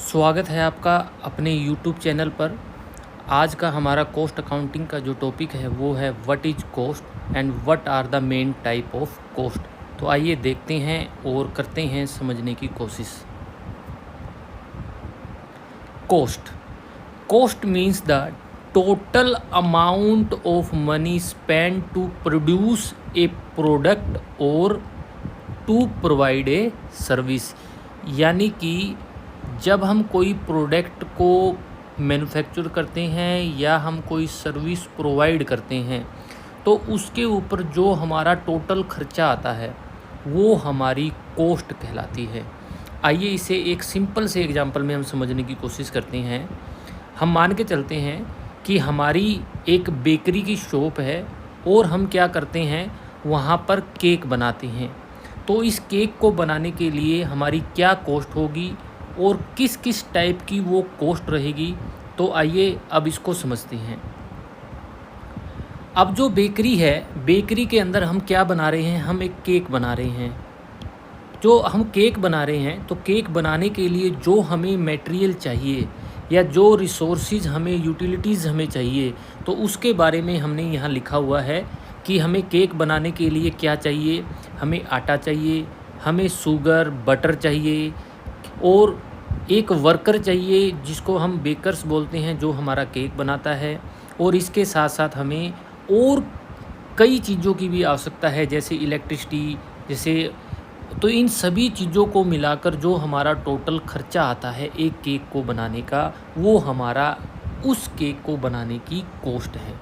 स्वागत है आपका अपने यूट्यूब चैनल पर। आज का हमारा कॉस्ट अकाउंटिंग का जो टॉपिक है वो है what is cost and what are the main type of cost. तो आइए देखते हैं और करते हैं समझने की कोशिश। Cost means the total amount of money spend to produce a product और टू प्रोवाइड ए सर्विस। यानी कि जब हम कोई प्रोडक्ट को मैन्युफैक्चर करते हैं या हम कोई सर्विस प्रोवाइड करते हैं तो उसके ऊपर जो हमारा टोटल खर्चा आता है वो हमारी कॉस्ट कहलाती है। आइए इसे एक सिंपल से एग्जांपल में हम समझने की कोशिश करते हैं। हम मान के चलते हैं कि हमारी एक बेकरी की शॉप है और हम क्या करते हैं, वहाँ पर केक बनाते हैं। तो इस केक को बनाने के लिए हमारी क्या कॉस्ट होगी और किस किस टाइप की वो कॉस्ट रहेगी, तो आइए अब इसको समझते हैं। अब जो बेकरी है, बेकरी के अंदर हम क्या बना रहे हैं, हम एक केक बना रहे हैं। जो हम केक बना रहे हैं तो केक बनाने के लिए जो हमें मटेरियल चाहिए या जो रिसोर्सेज हमें, यूटिलिटीज़ हमें चाहिए, तो उसके बारे में हमने यहाँ लिखा हुआ है कि हमें केक बनाने के लिए क्या चाहिए। हमें आटा चाहिए, हमें शुगर, बटर चाहिए और एक वर्कर चाहिए जिसको हम बेकर्स बोलते हैं, जो हमारा केक बनाता है। और इसके साथ साथ हमें और कई चीज़ों की भी आवश्यकता है, जैसे इलेक्ट्रिसिटी, जैसे तो इन सभी चीज़ों को मिलाकर जो हमारा टोटल खर्चा आता है एक केक को बनाने का, वो हमारा उस केक को बनाने की कॉस्ट है।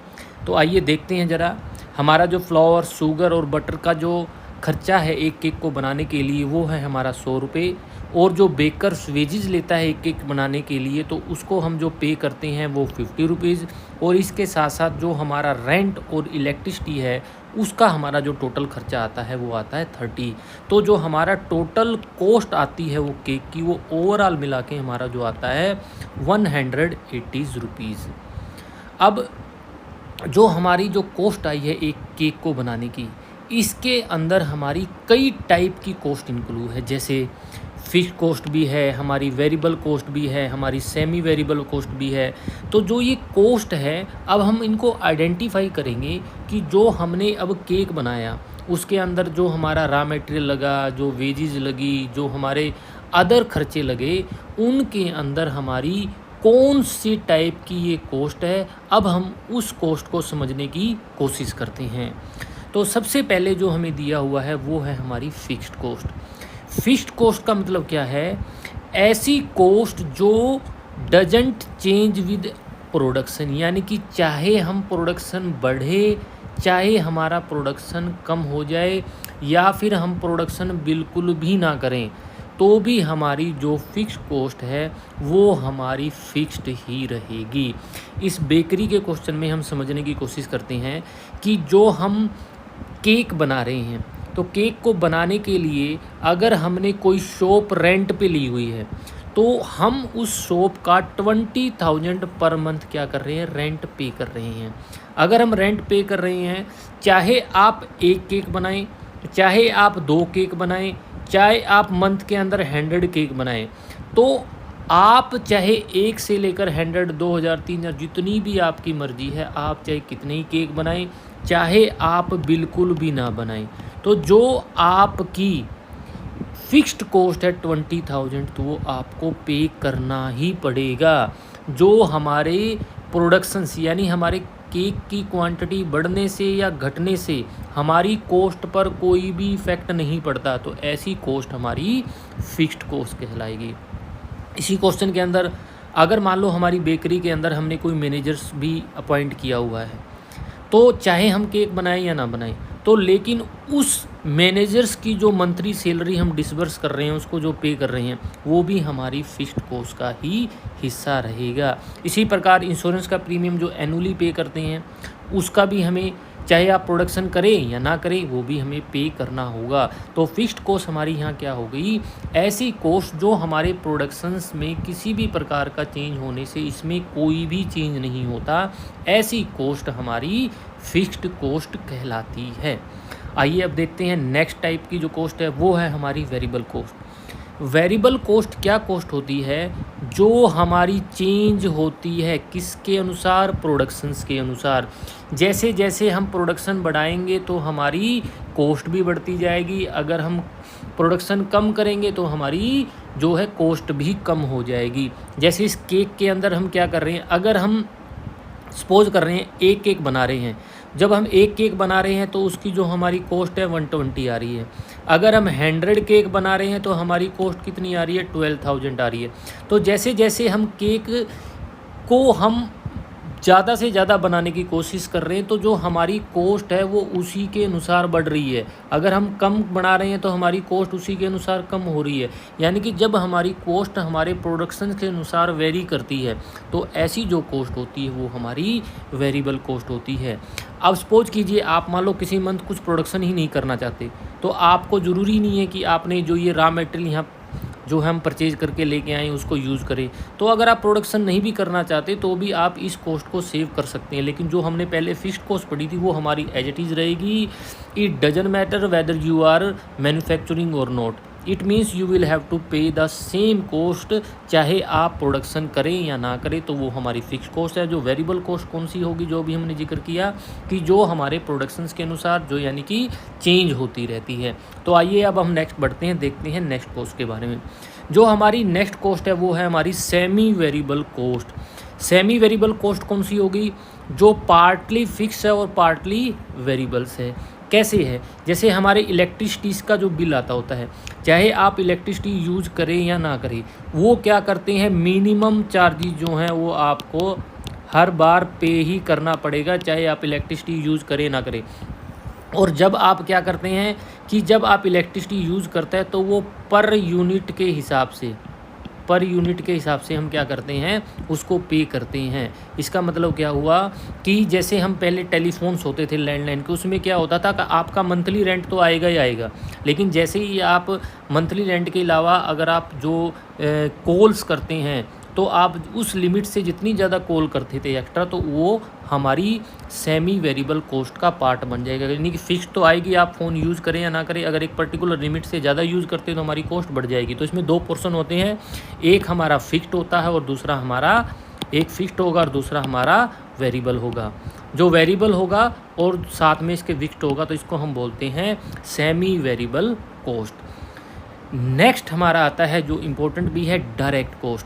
तो आइए देखते हैं ज़रा। हमारा जो फ्लावर, शुगर और बटर का जो खर्चा है एक केक को बनाने के लिए वो है हमारा 100 रुपये। और जो बेकर्स वेजेस लेता है एक केक बनाने के लिए तो उसको हम जो पे करते हैं वो 50 रुपीज़। और इसके साथ साथ जो हमारा रेंट और इलेक्ट्रिसिटी है उसका हमारा जो टोटल खर्चा आता है वो आता है 30। तो जो हमारा टोटल कॉस्ट आती है वो केक की, वो ओवरऑल मिला के हमारा जो आता है 180 रुपीज़। अब जो हमारी जो कॉस्ट आई है एक केक को बनाने की, इसके अंदर हमारी कई टाइप की कॉस्ट इंक्लूड है। जैसे फिक्स कॉस्ट भी है, हमारी वेरिएबल कॉस्ट भी है, हमारी सेमी वेरिएबल कॉस्ट भी है। तो जो ये कॉस्ट है, अब हम इनको आइडेंटिफाई करेंगे कि जो हमने अब केक बनाया उसके अंदर जो हमारा रॉ मटेरियल लगा, जो वेजेस लगी, जो हमारे अदर खर्चे लगे, उनके अंदर हमारी कौन सी टाइप की ये कॉस्ट है। अब हम उस कॉस्ट को समझने की कोशिश करते हैं। तो सबसे पहले जो हमें दिया हुआ है वो है हमारी फिक्स्ड कॉस्ट। फिक्स्ड कॉस्ट का मतलब क्या है, ऐसी कॉस्ट जो डजंट चेंज विद प्रोडक्शन। यानी कि चाहे हम प्रोडक्शन बढ़े, चाहे हमारा प्रोडक्शन कम हो जाए, या फिर हम प्रोडक्शन बिल्कुल भी ना करें, तो भी हमारी जो फिक्स्ड कॉस्ट है वो हमारी फिक्स्ड ही रहेगी। इस बेकरी के क्वेश्चन में हम समझने की कोशिश करते हैं कि जो हम केक बना रहे हैं तो केक को बनाने के लिए अगर हमने कोई शॉप रेंट पे ली हुई है तो हम उस शॉप का 20,000 पर मंथ क्या कर रहे हैं, रेंट पे कर रहे हैं। अगर हम रेंट पे कर रहे हैं, चाहे आप एक केक बनाएं, चाहे आप 2 केक बनाएं, चाहे आप मंथ के अंदर 100 केक बनाएं, तो आप चाहे 1 से लेकर 100, 2000, 3000, जितनी भी आपकी मर्जी है, आप चाहे कितने ही केक बनाएं, चाहे आप बिल्कुल भी ना बनाएं, तो जो आपकी फिक्स्ड कॉस्ट है 20,000 तो वो आपको पे करना ही पड़ेगा। जो हमारे प्रोडक्शंस यानी हमारे केक की क्वांटिटी बढ़ने से या घटने से हमारी कॉस्ट पर कोई भी इफ़ेक्ट नहीं पड़ता, तो ऐसी कॉस्ट हमारी फिक्स्ड कॉस्ट कहलाएगी। इसी क्वेश्चन के अंदर अगर मान लो हमारी बेकरी के अंदर हमने कोई मैनेजर्स भी अपॉइंट किया हुआ है, तो चाहे हम केक बनाएं या ना बनाएं, तो लेकिन उस मैनेजर्स की जो मंथली सैलरी हम डिसबर्स कर रहे हैं, उसको जो पे कर रहे हैं, वो भी हमारी फिक्स्ड कॉस्ट का ही हिस्सा रहेगा। इसी प्रकार इंश्योरेंस का प्रीमियम जो एनुअली पे करते हैं, उसका भी हमें, चाहे आप प्रोडक्शन करें या ना करें, वो भी हमें पे करना होगा। तो फिक्स्ड कॉस्ट हमारी यहाँ क्या हो गई, ऐसी कॉस्ट जो हमारे प्रोडक्शंस में किसी भी प्रकार का चेंज होने से इसमें कोई भी चेंज नहीं होता, ऐसी कॉस्ट हमारी फिक्स्ड कॉस्ट कहलाती है। आइए अब देखते हैं नेक्स्ट टाइप की जो कॉस्ट है वो है हमारी वेरिएबल कॉस्ट। वेरिएबल कॉस्ट क्या कॉस्ट होती है? जो हमारी चेंज होती है किसके अनुसार? प्रोडक्शंस के अनुसार। जैसे जैसे हम प्रोडक्शन बढ़ाएंगे तो हमारी कॉस्ट भी बढ़ती जाएगी, अगर हम प्रोडक्शन कम करेंगे तो हमारी जो है कॉस्ट भी कम हो जाएगी। जैसे इस केक के अंदर हम क्या कर रहे हैं, अगर हम सपोज कर रहे हैं एक केक बना रहे हैं, जब हम एक केक बना रहे हैं तो उसकी जो हमारी कॉस्ट है 120 आ रही है। अगर हम 100 केक बना रहे हैं तो हमारी कॉस्ट कितनी आ रही है? 12,000 आ रही है। तो जैसे जैसे हम केक को हम ज़्यादा से ज़्यादा बनाने की कोशिश कर रहे हैं तो जो हमारी कॉस्ट है वो उसी के अनुसार बढ़ रही है। अगर हम कम बना रहे हैं तो हमारी कॉस्ट उसी के अनुसार कम हो रही है। यानी कि जब हमारी कॉस्ट हमारे प्रोडक्शन के अनुसार वेरी करती है तो ऐसी जो कॉस्ट होती है वो हमारी वेरिएबल कॉस्ट होती है। अब सपोज कीजिए आप मान लो किसी मंथ कुछ प्रोडक्शन ही नहीं करना चाहते, तो आपको ज़रूरी नहीं है कि आपने जो ये रॉ मटेरियल यहाँ जो हम परचेज़ करके लेके आएँ उसको यूज़ करें। तो अगर आप प्रोडक्शन नहीं भी करना चाहते तो भी आप इस कॉस्ट को सेव कर सकते हैं। लेकिन जो हमने पहले फिक्स्ड कॉस्ट पड़ी थी वो हमारी एज इट इज़ रहेगी। It doesn't matter whether you are manufacturing और not, it means you will have to pay the same cost, चाहे आप प्रोडक्शन करें या ना करें। तो वो हमारी फिक्स कॉस्ट है। जो वेरिएबल कॉस्ट कौन सी होगी? जो भी हमने जिक्र किया कि जो हमारे प्रोडक्शंस के अनुसार जो यानी कि चेंज होती रहती है। तो आइए अब हम नेक्स्ट बढ़ते हैं, देखते हैं नेक्स्ट कॉस्ट के बारे में। जो हमारी नेक्स्ट कॉस्ट है वो है हमारी semi variable cost. Semi variable cost कौन सी होगी? जो पार्टली फिक्स है और पार्टली वेरिएबल्स है। कैसे है? जैसे हमारे इलेक्ट्रिसिटी का जो बिल आता होता है, चाहे आप इलेक्ट्रिसिटी यूज़ करें या ना करें, वो क्या करते हैं, मिनिमम चार्जेस जो हैं वो आपको हर बार पे ही करना पड़ेगा, चाहे आप इलेक्ट्रिसिटी यूज़ करें ना करें। और जब आप क्या करते हैं कि जब आप इलेक्ट्रिसिटी यूज़ करते हैं तो वो पर यूनिट के हिसाब से हम क्या करते हैं, उसको पे करते हैं। इसका मतलब क्या हुआ कि जैसे हम पहले टेलीफोन्स होते थे लैंडलाइन के, उसमें क्या होता था कि आपका मंथली रेंट तो आएगा ही आएगा, लेकिन जैसे ही आप मंथली रेंट के अलावा अगर आप जो कॉल्स करते हैं तो आप उस लिमिट से जितनी ज़्यादा कॉल करते थे एक्स्ट्रा, तो वो हमारी सेमी वेरिएबल कॉस्ट का पार्ट बन जाएगा। यानी कि फिक्स तो आएगी, आप फ़ोन यूज़ करें या ना करें, अगर एक पर्टिकुलर लिमिट से ज़्यादा यूज़ करते हैं तो हमारी कॉस्ट बढ़ जाएगी। तो इसमें दो पोर्शन होते हैं, एक हमारा फिक्स्ड होता है और दूसरा हमारा, एक फिक्स्ड होगा और दूसरा हमारा वेरिएबल होगा। जो वेरिएबल होगा और साथ में इसके फिक्स्ड होगा तो इसको हम बोलते हैं सेमी वेरिएबल कॉस्ट। नेक्स्ट हमारा आता है जो इम्पोर्टेंट भी है, डायरेक्ट कॉस्ट।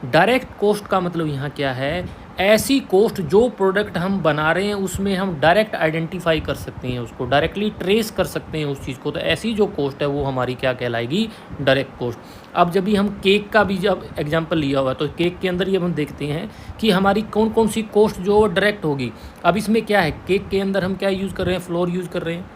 डायरेक्ट कॉस्ट का मतलब यहाँ क्या है, ऐसी कॉस्ट जो प्रोडक्ट हम बना रहे हैं उसमें हम डायरेक्ट आइडेंटिफाई कर सकते हैं, उसको डायरेक्टली ट्रेस कर सकते हैं उस चीज़ को। तो ऐसी जो कॉस्ट है वो हमारी क्या कहलाएगी, डायरेक्ट कॉस्ट। अब जब भी हम केक का भी जब एग्जांपल लिया हुआ है तो केक के अंदर ये हम देखते हैं कि हमारी कौन कौन सी कॉस्ट जो डायरेक्ट होगी। अब इसमें क्या है, केक के अंदर हम क्या यूज़ कर रहे हैं, फ्लोर यूज़ कर रहे हैं,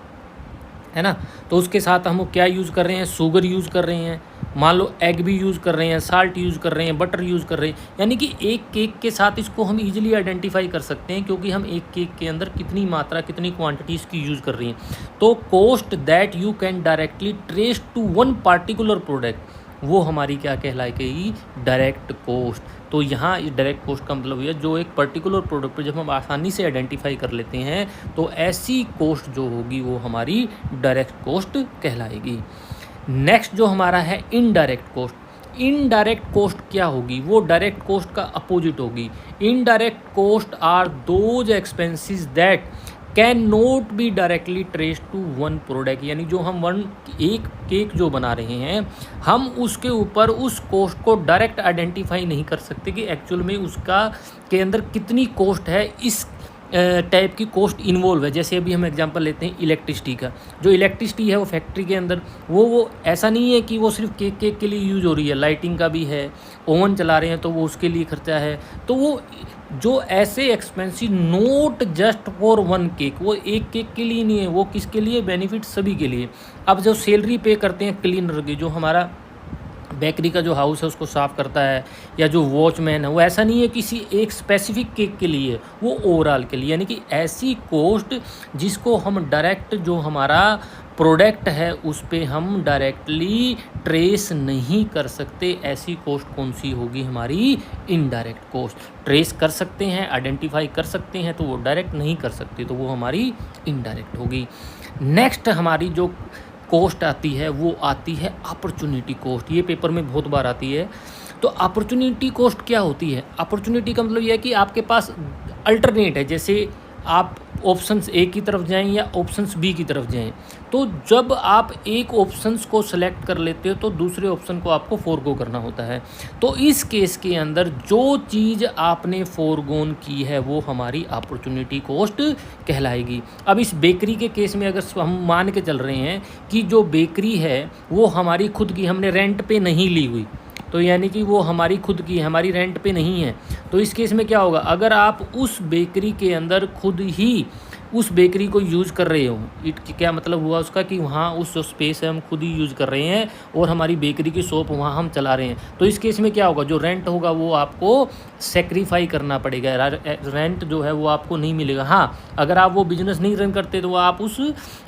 है ना। तो उसके साथ हम क्या यूज़ कर रहे हैं, शुगर यूज़ कर रहे हैं, मान लो एग भी यूज़ कर रहे हैं, साल्ट यूज़ कर रहे हैं, बटर यूज़ कर रहे हैं। यानी कि एक केक के साथ इसको हम इजीली आइडेंटिफाई कर सकते हैं क्योंकि हम एक केक के अंदर कितनी मात्रा, कितनी क्वांटिटी इसकी यूज़ कर रही हैं। तो cost that you can directly trace to one particular product, वो हमारी क्या कहलाएगी, डायरेक्ट कॉस्ट। तो यहाँ इस डायरेक्ट कॉस्ट का मतलब है जो एक पर्टिकुलर प्रोडक्ट पर जब हम आसानी से आइडेंटिफाई कर लेते हैं तो ऐसी कॉस्ट जो होगी वो हमारी डायरेक्ट कॉस्ट कहलाएगी। नेक्स्ट जो हमारा है इनडायरेक्ट कॉस्ट। इनडायरेक्ट कॉस्ट क्या होगी, वो डायरेक्ट कॉस्ट का अपोजिट होगी। Indirect cost are those expenses that can not be directly trace to one product. यानी जो हम एक केक जो बना रहे हैं हम उसके ऊपर उस कॉस्ट को डायरेक्ट आइडेंटिफाई नहीं कर सकते कि एक्चुअल में उसका के अंदर कितनी कॉस्ट है, इस टाइप की कॉस्ट इन्वॉल्व है। जैसे अभी हम एग्जांपल लेते हैं इलेक्ट्रिसिटी का। जो इलेक्ट्रिसिटी है वो फैक्ट्री के अंदर वो ऐसा नहीं है कि वो सिर्फ केक के लिए यूज़ हो रही है, लाइटिंग का भी है, ओवन चला रहे हैं तो वो उसके लिए खर्चा है। तो वो जो ऐसे expensive note just for one cake, वो एक केक के लिए नहीं है, वो किसके लिए, बेनिफिट सभी के लिए। अब जो सैलरी पे करते हैं क्लीनर की, जो हमारा बेकरी का जो हाउस है उसको साफ़ करता है, या जो वॉचमैन है, वो ऐसा नहीं है किसी एक स्पेसिफिक केक के लिए, वो ओवरऑल के लिए। यानी कि ऐसी कॉस्ट जिसको हम डायरेक्ट जो हमारा प्रोडक्ट है उस पे हम डायरेक्टली ट्रेस नहीं कर सकते, ऐसी कॉस्ट कौन सी होगी, हमारी इनडायरेक्ट कॉस्ट। ट्रेस कर सकते हैं, आइडेंटिफाई कर सकते हैं, तो वो डायरेक्ट नहीं कर सकते, तो वो हमारी इनडायरेक्ट होगी। नेक्स्ट हमारी जो कॉस्ट आती है वो आती है अपॉर्चुनिटी कॉस्ट। ये पेपर में बहुत बार आती है। तो अपॉर्चुनिटी कॉस्ट क्या होती है? अपॉर्चुनिटी का मतलब यह है कि आपके पास अल्टरनेट है, जैसे आप ऑप्शंस ए की तरफ जाएं या ऑप्शंस बी की तरफ जाएं। तो जब आप एक ऑप्शंस को सेलेक्ट कर लेते हो तो दूसरे ऑप्शन को आपको फोरगो करना होता है। तो इस केस के अंदर जो चीज़ आपने फोरगोन की है वो हमारी अपॉर्चुनिटी कॉस्ट कहलाएगी। अब इस बेकरी के केस में अगर हम मान के चल रहे हैं कि जो बेकरी है वो हमारी खुद की, हमने रेंट पे नहीं ली हुई, तो यानी कि वो हमारी खुद की, हमारी रेंट पे नहीं है। तो इस केस में क्या होगा, अगर आप उस बेकरी के अंदर खुद ही उस बेकरी को यूज़ कर रहे हो, क्या मतलब हुआ उसका कि वहाँ उस जो स्पेस है हम खुद ही यूज़ कर रहे हैं और हमारी बेकरी की शॉप वहाँ हम चला रहे हैं। तो इस केस में क्या होगा, जो रेंट होगा वो आपको सेक्रीफाई करना पड़ेगा, रेंट जो है वो आपको नहीं मिलेगा। हाँ, अगर आप वो बिजनेस नहीं रन करते तो आप उस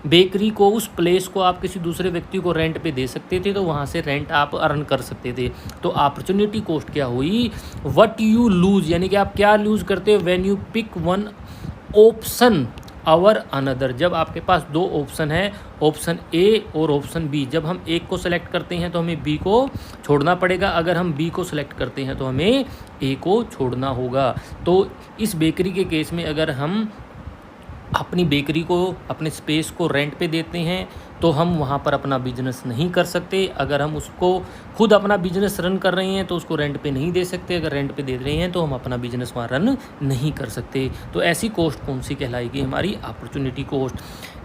बेकरी को, उस प्लेस को आप किसी दूसरे व्यक्ति को रेंट पे दे सकते थे, तो वहाँ से रेंट आप अर्न कर सकते थे। तो अपॉर्चुनिटी कॉस्ट क्या हुई, व्हाट यू लूज, यानी कि आप क्या लूज़ करते हो when you pick one option और अनदर। जब आपके पास दो ऑप्शन है, ऑप्शन ए और ऑप्शन बी, जब हम एक को सेलेक्ट करते हैं तो हमें बी को छोड़ना पड़ेगा, अगर हम बी को सेलेक्ट करते हैं तो हमें ए को छोड़ना होगा। तो इस बेकरी के केस में अगर हम अपनी बेकरी को, अपने स्पेस को रेंट पे देते हैं तो हम वहाँ पर अपना बिजनेस नहीं कर सकते। अगर हम उसको खुद अपना बिजनेस रन कर रहे हैं तो उसको रेंट पे नहीं दे सकते, अगर रेंट पे दे रहे हैं तो हम अपना बिजनेस वहाँ रन नहीं कर सकते। तो ऐसी कॉस्ट कौन सी कहलाएगी, हमारी अपॉर्चुनिटी कॉस्ट।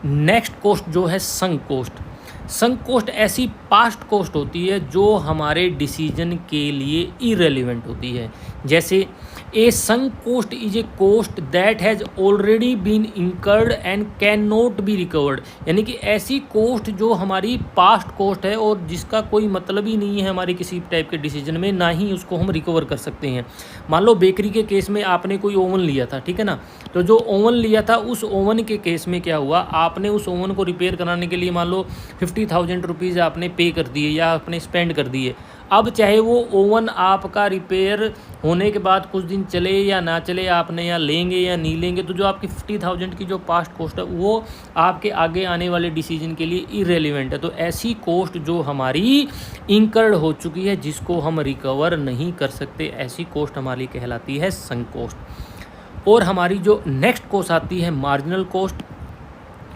नेक्स्ट कॉस्ट जो है संक कॉस्ट। संक कॉस्ट ऐसी पास्ट कॉस्ट होती है जो हमारे डिसीजन के लिए इरेलीवेंट होती है। जैसे a sunk cost is a cost that has already been incurred and can not be recovered, यानी कि ऐसी कॉस्ट जो हमारी पास्ट कॉस्ट है और जिसका कोई मतलब ही नहीं है हमारे किसी टाइप के डिसीजन में, ना ही उसको हम रिकवर कर सकते हैं। मान लो बेकरी के केस में आपने कोई ओवन लिया था, ठीक है ना, तो जो ओवन लिया था उस ओवन के केस में क्या हुआ, आपने उस ओवन को रिपेयर कराने के लिए मान लो 50,000 रुपीज़ आपने पे कर दिए या आपने स्पेंड कर दिए। अब चाहे वो ओवन आपका रिपेयर होने के बाद कुछ दिन चले या ना चले, आपने या लेंगे या नहीं लेंगे, तो जो आपकी 50,000 की जो पास्ट कॉस्ट है वो आपके आगे आने वाले डिसीजन के लिए इरेलीवेंट है। तो ऐसी कॉस्ट जो हमारी इंकर्ड हो चुकी है, जिसको हम रिकवर नहीं कर सकते, ऐसी कॉस्ट हमारी कहलाती है संक कॉस्ट। और हमारी जो नेक्स्ट कॉस्ट आती है मार्जिनल कॉस्ट।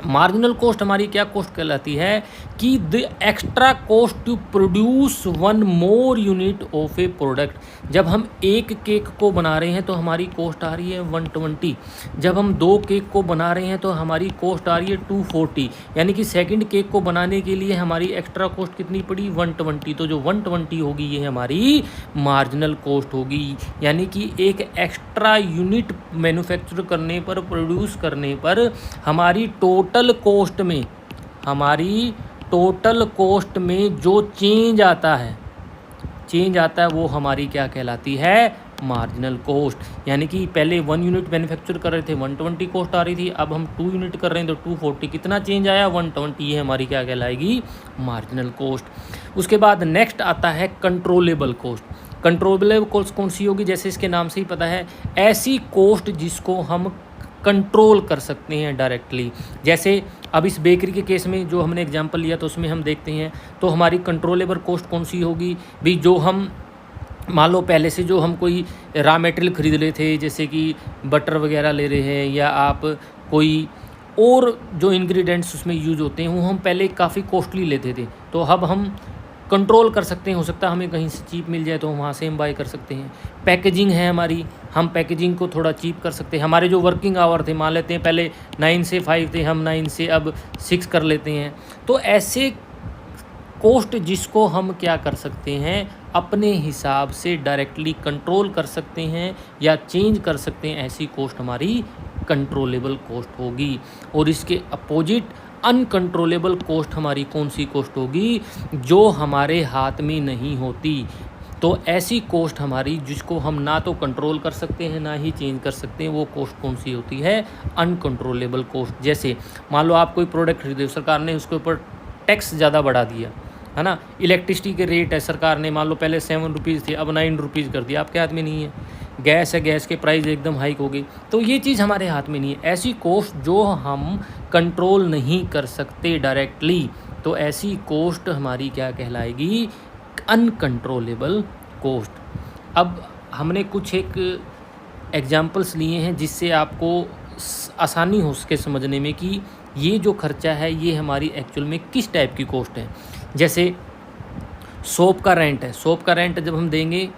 मार्जिनल कॉस्ट हमारी क्या कॉस्ट कहलाती है कि the extra cost to produce one more unit of a product. जब हम एक केक को बना रहे हैं तो हमारी कॉस्ट आ रही है 120, जब हम दो केक को बना रहे हैं तो हमारी कॉस्ट आ रही है 240, यानी कि सेकंड केक को बनाने के लिए हमारी एक्स्ट्रा कॉस्ट कितनी पड़ी, 120। तो जो 120 होगी ये हमारी मार्जिनल कॉस्ट होगी, यानी कि एक एक्स्ट्रा यूनिट मैन्युफैक्चर करने पर, प्रोड्यूस करने पर हमारी टोटल कॉस्ट में जो चेंज आता है वो हमारी क्या कहलाती है, मार्जिनल कॉस्ट। यानी कि पहले 1 यूनिट मैन्युफैक्चर कर रहे थे 120 कॉस्ट आ रही थी, अब हम 2 यूनिट कर रहे हैं तो 240, कितना चेंज आया, 120, ये हमारी क्या कहलाएगी, मार्जिनल कॉस्ट। उसके बाद नेक्स्ट आता है कंट्रोलेबल कॉस्ट। कंट्रोलेबल कॉस्ट कौन सी होगी, जैसे इसके नाम से ही पता है, ऐसी कॉस्ट जिसको हम कंट्रोल कर सकते हैं डायरेक्टली। जैसे अब इस बेकरी के केस में जो हमने एग्जांपल लिया तो उसमें हम देखते हैं तो हमारी कंट्रोलेबल कॉस्ट कौन सी होगी भी, जो हम मान लो पहले से जो हम कोई रॉ मटेरियल खरीद रहे थे, जैसे कि बटर वगैरह ले रहे हैं या आप कोई और जो इंग्रेडिएंट्स उसमें यूज होते हैं वो हम पहले काफ़ी कॉस्टली लेते थे, तो अब हम कंट्रोल कर सकते हैं। हो सकता है हमें कहीं से चीप मिल जाए तो हम वहाँ से हम बाय कर सकते हैं। पैकेजिंग है हमारी, हम पैकेजिंग को थोड़ा चीप कर सकते हैं। हमारे जो वर्किंग आवर थे, मान लेते हैं पहले 9 से 5 थे, हम 9 से अब 6 कर लेते हैं। तो ऐसे कॉस्ट जिसको हम क्या कर सकते हैं, अपने हिसाब से डायरेक्टली कंट्रोल कर सकते हैं या चेंज कर सकते हैं, ऐसी कॉस्ट हमारी कंट्रोलेबल कॉस्ट होगी। और इसके अपोजिट अनकंट्रोलेबल कॉस्ट हमारी कौन सी कॉस्ट होगी, जो हमारे हाथ में नहीं होती। तो ऐसी कॉस्ट हमारी जिसको हम ना तो कंट्रोल कर सकते हैं ना ही चेंज कर सकते हैं, वो कॉस्ट कौन सी होती है, अनकंट्रोलेबल कॉस्ट। जैसे मान लो आप कोई प्रोडक्ट खरीदे, सरकार ने उसके ऊपर टैक्स ज़्यादा बढ़ा दिया है ना, इलेक्ट्रिसिटी के रेट है, सरकार ने मान लो पहले 7 रुपीज़ थे अब 9 रुपीज़ कर दिया, आपके हाथ में नहीं है। गैस है, गैस के प्राइस एकदम हाइक हो गई, तो ये चीज़ हमारे हाथ में नहीं है। ऐसी कॉस्ट जो हम कंट्रोल नहीं कर सकते डायरेक्टली, तो ऐसी कॉस्ट हमारी क्या कहलाएगी, अनकंट्रोलेबल कॉस्ट। अब हमने कुछ एक एग्जाम्पल्स लिए हैं जिससे आपको आसानी हो सके समझने में कि ये जो खर्चा है ये हमारी एक्चुअल में किस टाइप की कॉस्ट है। जैसे शॉप का रेंट है, शॉप का रेंट जब हम देंगे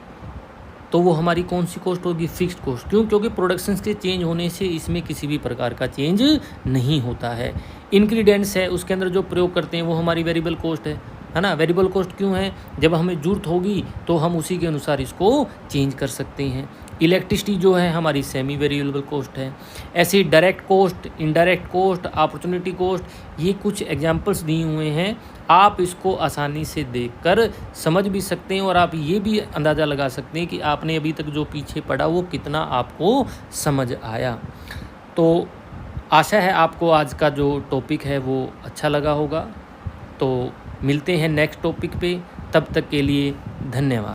तो वो हमारी कौन सी कॉस्ट होगी, फिक्स्ड कॉस्ट। क्यों? क्योंकि प्रोडक्शन के चेंज होने से इसमें किसी भी प्रकार का चेंज नहीं होता है। इंग्रेडिएंट्स है उसके अंदर जो प्रयोग करते हैं वो हमारी वेरिएबल कॉस्ट है ना। वेरिएबल कॉस्ट क्यों है? जब हमें ज़रूरत होगी तो हम उसी के अनुसार इसको चेंज कर सकते हैं। इलेक्ट्रिसिटी जो है हमारी सेमी वेरिएबल कॉस्ट है। ऐसी direct cost, indirect cost, opportunity cost, ये कुछ एग्जांपल्स दिए हुए हैं। आप इसको आसानी से देखकर समझ भी सकते हैं और आप ये भी अंदाज़ा लगा सकते हैं कि आपने अभी तक जो पीछे पढ़ा वो कितना आपको समझ आया। तो आशा है आपको आज का जो टॉपिक है वो अच्छा लगा होगा। तो मिलते हैं नेक्स्ट टॉपिक पे, तब तक के लिए धन्यवाद।